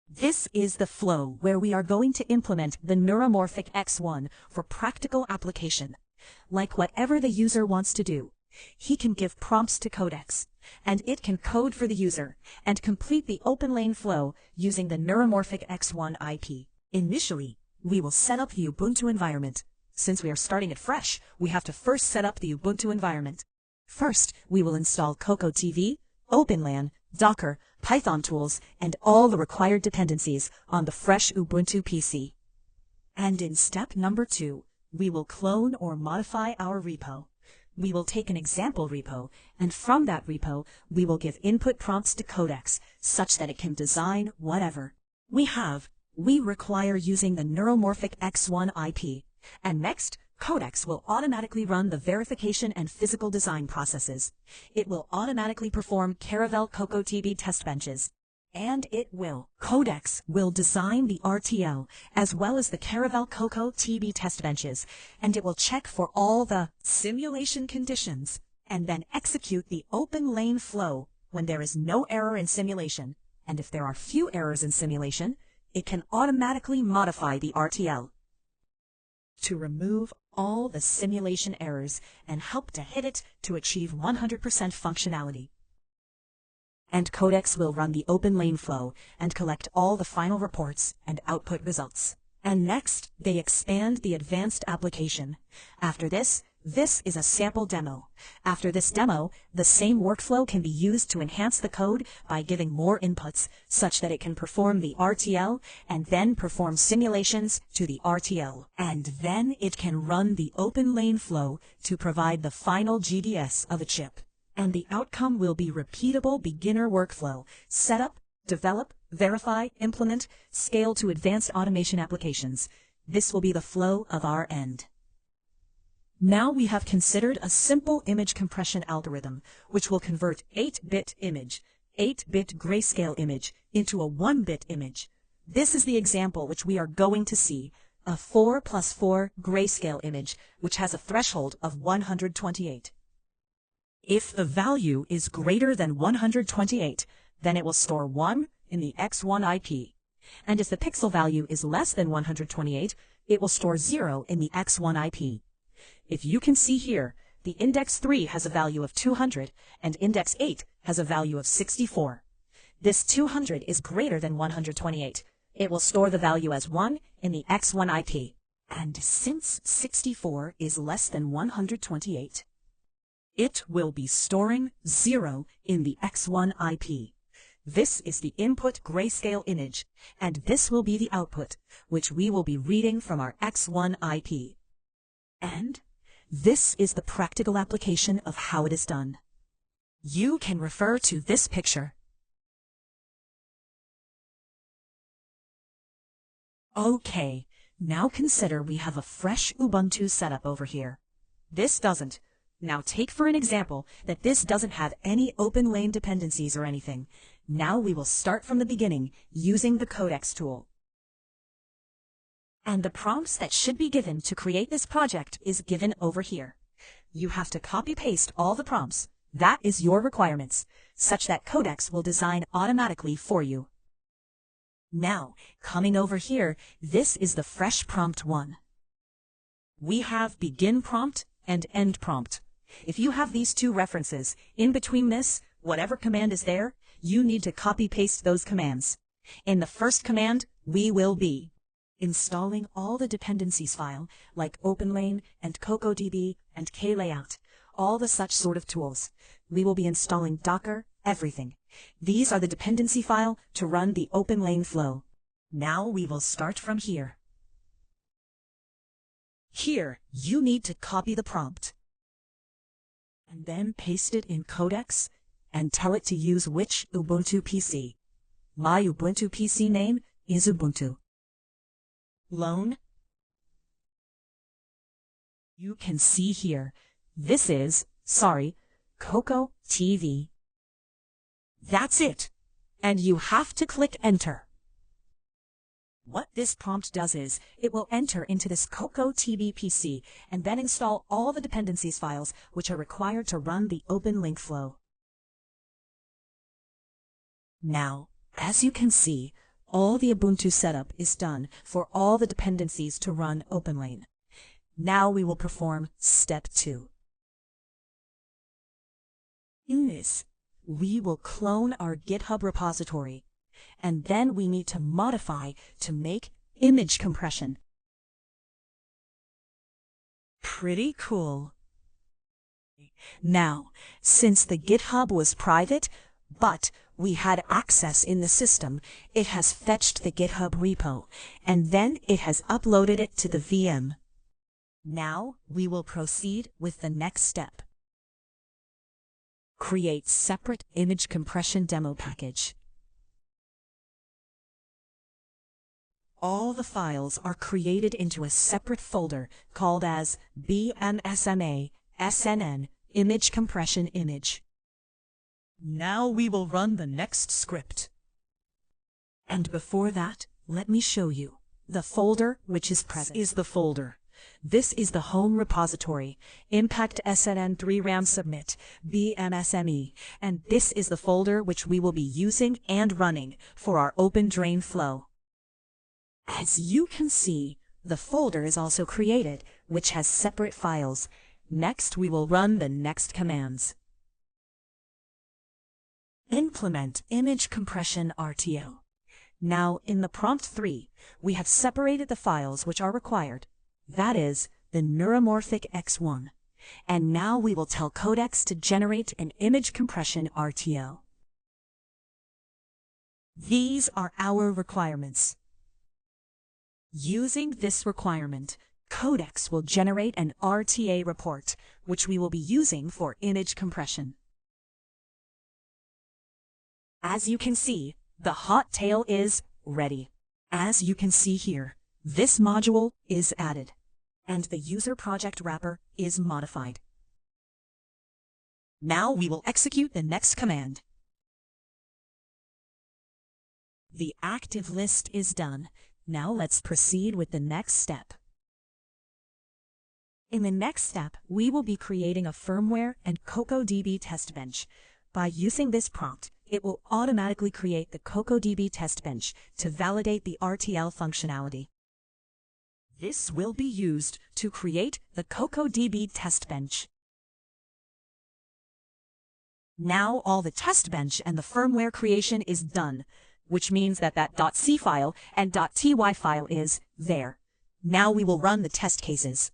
This is the flow where we are going to implement the Neuromorphic X1 for practical application. Like whatever the user wants to do, he can give prompts to Codex, and it can code for the user and complete the OpenLane flow using the Neuromorphic X1 IP. Initially, we will set up the Ubuntu environment. Since we are starting it fresh, we have to first set up the Ubuntu environment. First, we will install CocoaTV, OpenLAN, Docker, Python tools, and all the required dependencies on the fresh Ubuntu PC. And in step number 2, we will clone or modify our repo. We will take an example repo, and from that repo, we will give input prompts to Codex, such that it can design whatever we require using the Neuromorphic X1 IP. And next, Codex will automatically run the verification and physical design processes. It will automatically perform Caravelle CocoaTV test benches. And Codex will design the RTL as well as the Caravelle CocoaTV test benches, and it will check for all the simulation conditions, and then execute the OpenLane flow when there is no error in simulation. And if there are few errors in simulation, it can automatically modify the RTL to remove all the simulation errors and help to hit it to achieve 100% functionality. And Codex will run the OpenLane flow and collect all the final reports and output results. And next, they expand the advanced application. After this is a sample demo. After this demo, the same workflow can be used to enhance the code by giving more inputs, such that it can perform the RTL and then perform simulations to the RTL. And then it can run the OpenLane flow to provide the final GDS of a chip. And the outcome will be repeatable beginner workflow: setup, develop, verify, implement, scale to advanced automation applications. This will be the flow of our end. Now we have considered a simple image compression algorithm, which will convert 8-bit image, 8-bit grayscale image, into a 1-bit image. This is the example which we are going to see, a 4+4 grayscale image, which has a threshold of 128. If the value is greater than 128, then it will store 1 in the X1 IP. And if the pixel value is less than 128, it will store 0 in the X1 IP. If you can see here, the index 3 has a value of 200, and index 8 has a value of 64. This 200 is greater than 128. It will store the value as 1 in the X1 IP. And since 64 is less than 128, it will be storing 0 in the X1 IP. This is the input grayscale image, and this will be the output, which we will be reading from our X1 IP. And this is the practical application of how it is done. You can refer to this picture. Okay, now consider we have a fresh Ubuntu setup over here. This doesn't. Now take for an example that this doesn't have any OpenLane dependencies or anything. Now we will start from the beginning using the Codex tool. And the prompts that should be given to create this project is given over here. You have to copy-paste all the prompts. That is your requirements, such that Codex will design automatically for you. Now, coming over here, this is the fresh prompt 1. We have begin prompt and end prompt. If you have these two references, in between this, whatever command is there, you need to copy-paste those commands. In the first command, we will be installing all the dependencies file, like OpenLane and CocoaDB and KLayout, all the such sort of tools. We will be installing Docker, everything. These are the dependency file to run the OpenLane flow. Now we will start from here. Here, you need to copy the prompt, and then paste it in Codex, and tell it to use which Ubuntu PC. My Ubuntu PC name is Ubuntu. Loan. You can see here, this is, CocoaTV. That's it. And you have to click Enter. What this prompt does is, it will enter into this CocoaTV PC and then install all the dependencies files which are required to run the OpenLink flow. Now, as you can see, All the Ubuntu setup is done for all the dependencies to run OpenLane. Now we will perform step 2. In this, we will clone our GitHub repository, and then we need to modify to make image compression. Pretty cool. Now, since the GitHub was private, but we had access in the system, it has fetched the GitHub repo, and then it has uploaded it to the VM. Now, we will proceed with the next step. Create separate image compression demo package. All the files are created into a separate folder called as BMSMA SNN Image Compression Image. Now we will run the next script. And before that, let me show you. The folder which is present is the folder. This is the home repository, Impact SNN RERAM Submit, BMSME, and this is the folder which we will be using and running for our open drain flow. As you can see, the folder is also created, which has separate files. Next, we will run the next commands. Implement image compression RTO. Now, in the prompt 3, we have separated the files which are required. That is, the neuromorphic X1. And now we will tell Codex to generate an image compression RTO. These are our requirements. Using this requirement, Codex will generate an RTA report, which we will be using for image compression. As you can see, the hot tail is ready. As you can see here, this module is added, and the user project wrapper is modified. Now we will execute the next command. The active list is done. Now let's proceed with the next step. In the next step, we will be creating a firmware and CocoaDB test bench. By using this prompt, it will automatically create the CocoaDB test bench to validate the RTL functionality. This will be used to create the CocoaDB test bench. Now all the test bench and the firmware creation is done, which means that .c file and .ty file is there. Now we will run the test cases.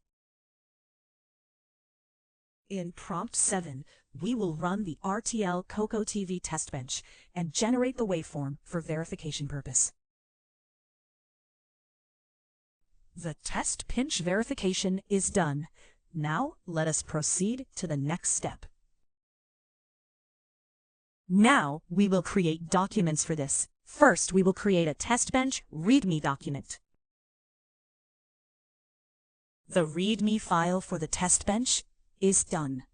In prompt 7, we will run the RTL CocoaTV test bench and generate the waveform for verification purpose. The test pinch verification is done. Now let us proceed to the next step. Now we will create documents for this. First, we will create a test bench README document. The README file for the test bench is done.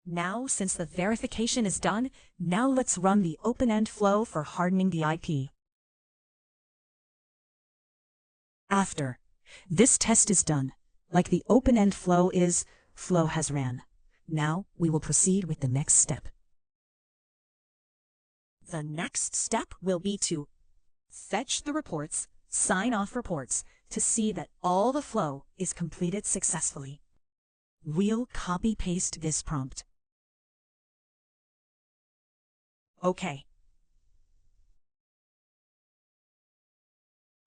Now, since the verification is done, now let's run the open-end flow for hardening the IP. After this test is done, like the open-end flow has ran. Now we will proceed with the next step. The next step will be to fetch the reports, sign off reports, to see that all the flow is completed successfully. We'll copy-paste this prompt. OK.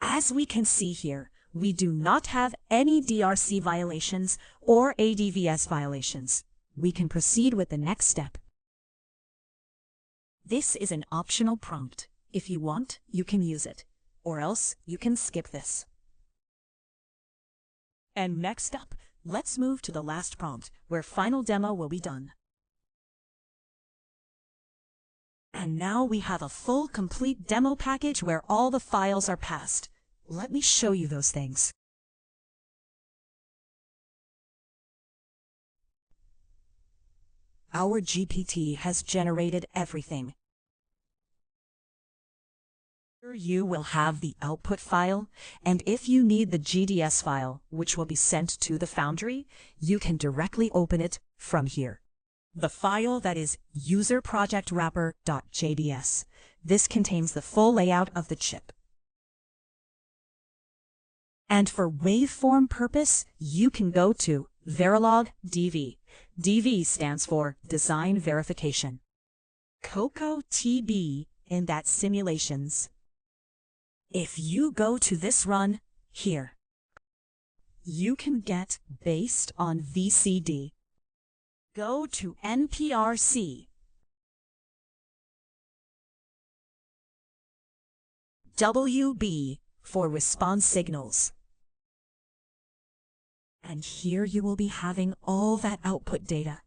As we can see here, we do not have any DRC violations or ADVS violations. We can proceed with the next step. This is an optional prompt. If you want, you can use it, or else you can skip this. And next up, let's move to the last prompt, where final demo will be done. And now we have a full, complete demo package where all the files are passed. Let me show you those things. Our GPT has generated everything. Here you will have the output file, and if you need the GDS file, which will be sent to the Foundry, you can directly open it from here. the file that is userprojectwrapper.jds. This contains the full layout of the chip. And for waveform purpose, you can go to Verilog DV. DV stands for Design Verification. Coco TB in that simulations. If you go to this run here, you can get based on VCD. Go to NPRC. WB for response signals. And here you will be having all that output data.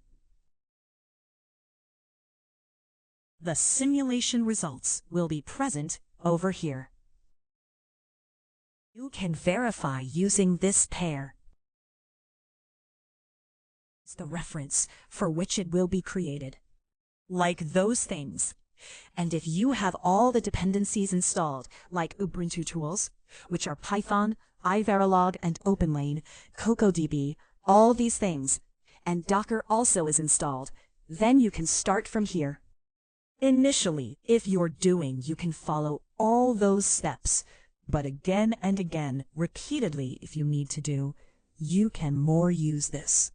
The simulation results will be present over here. You can verify using this pair. It's the reference for which it will be created. Like those things. And if you have all the dependencies installed, like Ubuntu tools, which are Python, iVerilog, and OpenLane, CocoDB, all these things, and Docker also is installed, then you can start from here. Initially, if you're doing, you can follow all those steps, but again and again, repeatedly if you need to do, you can more use this.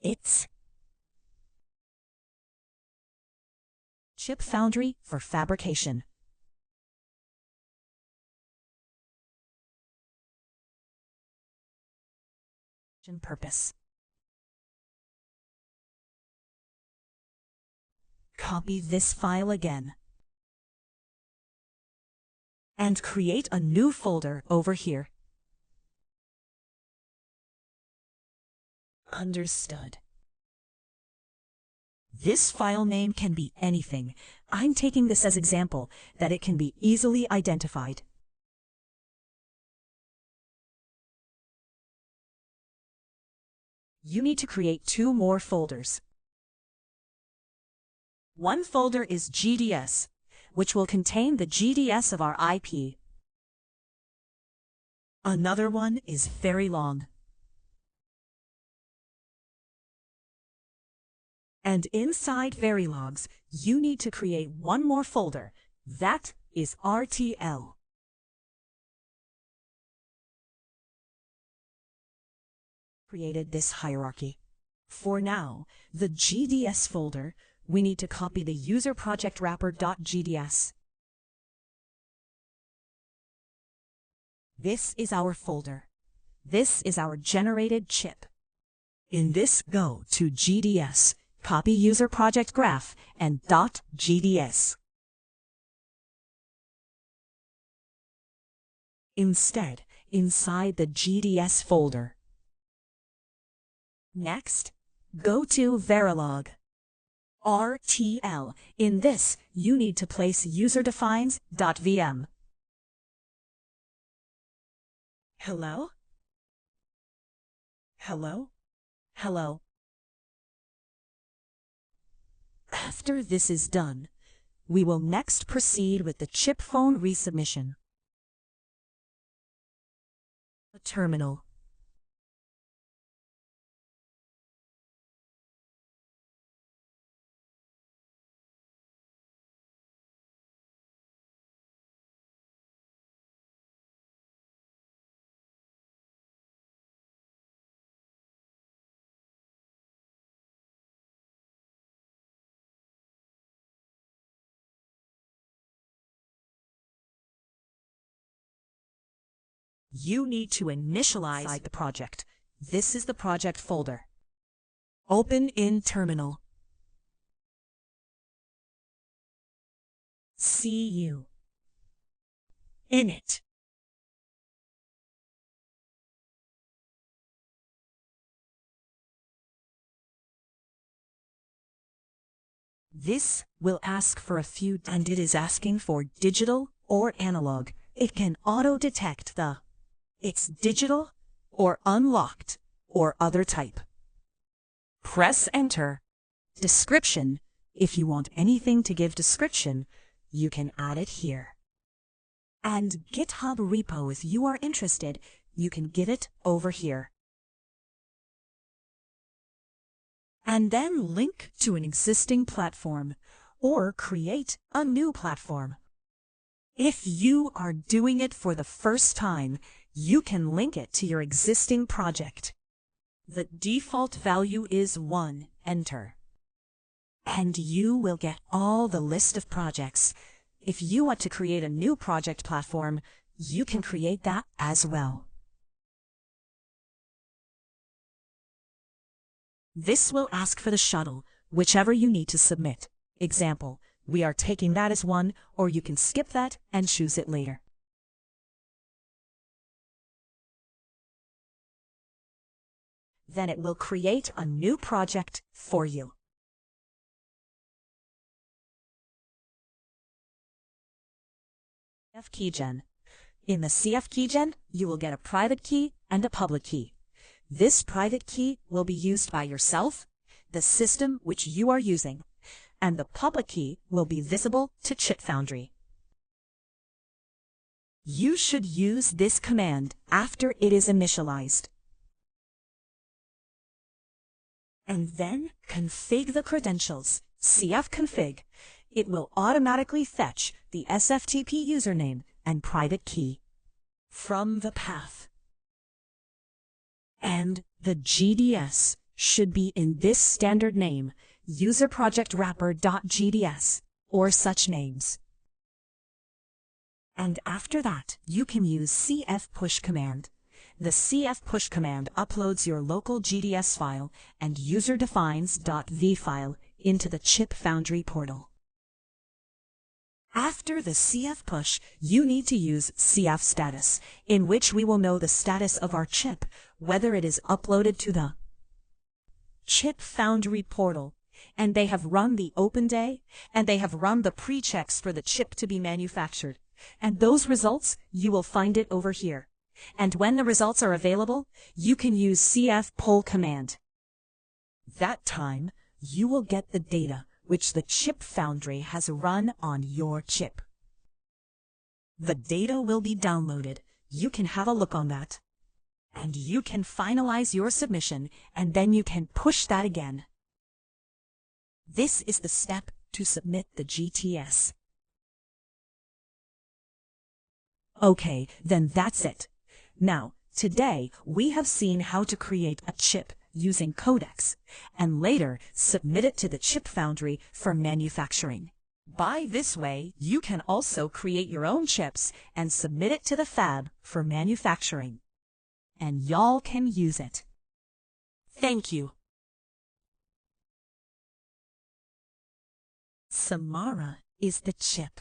It's Chip Foundry for fabrication. Purpose. Copy this file again. And create a new folder over here. Understood. This file name can be anything. I'm taking this as example that it can be easily identified. You need to create 2 more folders. One folder is GDS, which will contain the GDS of our IP. Another one is Verilog. And inside Verilogs, you need to create one more folder. That is RTL. Created this hierarchy. For now, the GDS folder, we need to copy the userprojectwrapper.gds. This is our folder. This is our generated chip. In this, go to GDS, copy user project graph and .gds. Instead, inside the GDS folder. Next, go to Verilog. RTL. In this, you need to place userdefines.vm. Hello? Hello? Hello? After this is done, we will next proceed with the chip phone resubmission. A terminal. You need to initialize the project. This is the project folder. Open in terminal. CU. Init. This will ask for a few, and it is asking for digital or analog. It can auto-detect it's digital or unlocked or other type. Press enter. Description. If you want anything to give description, you can add it here. And GitHub repo, if you are interested, you can get it over here. And then link to an existing platform, or create a new platform. If you are doing it for the first time, you can link it to your existing project. The default value is 1, enter. And you will get all the list of projects. If you want to create a new project platform, you can create that as well. This will ask for the shuttle, whichever you need to submit. Example, we are taking that as 1, or you can skip that and choose it later. Then it will create a new project for you. CF keygen. In the CF keygen, you will get a private key and a public key. This private key will be used by yourself, the system which you are using, and the public key will be visible to Chip Foundry. You should use this command after it is initialized. And then config the credentials, cfconfig. It will automatically fetch the SFTP username and private key from the path. And the GDS should be in this standard name, userprojectwrapper.gds, or such names. And after that, you can use cfpush command. The cfpush command uploads your local GDS file and userdefines.v file into the Chip Foundry portal. After the CF push, you need to use CF status, in which we will know the status of our chip, whether it is uploaded to the Chip Foundry portal, and they have run the open day, and they have run the pre-checks for the chip to be manufactured. And those results, you will find it over here. And when the results are available, you can use CF pull command. That time, you will get the data which the Chip Foundry has run on your chip. The data will be downloaded. You can have a look on that. And you can finalize your submission, and then you can push that again. This is the step to submit the GTS. Okay, then that's it. Now, today we have seen how to create a chip using codecs, and later submit it to the Chip Foundry for manufacturing. By this way, you can also create your own chips and submit it to the fab for manufacturing. And y'all can use it. Thank you. Samara is the chip.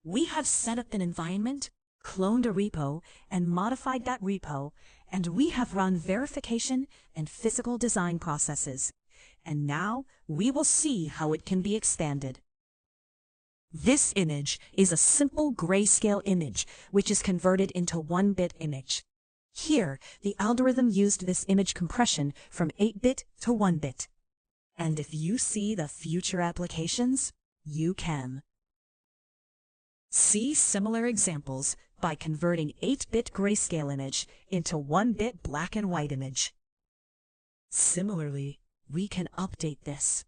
We have set up an environment, cloned a repo, and modified that repo, and we have run verification and physical design processes. And now we will see how it can be expanded. This image is a simple grayscale image, which is converted into 1-bit image. Here, the algorithm used this image compression from 8-bit to 1-bit. And if you see the future applications, you can see similar examples by converting 8-bit grayscale image into 1-bit black and white image. Similarly, we can update this.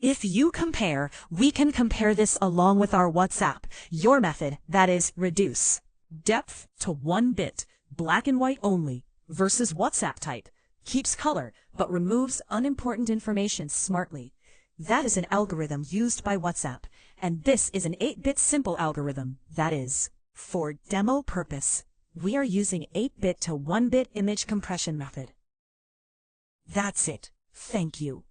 If you compare, we can compare this along with our WhatsApp, your method, that is, reduce depth to 1-bit, black and white only, versus WhatsApp type, keeps color, but removes unimportant information smartly. That is an algorithm used by WhatsApp, and this is an 8-bit simple algorithm, that is, for demo purpose, we are using 8-bit to 1-bit image compression method. That's it. Thank you.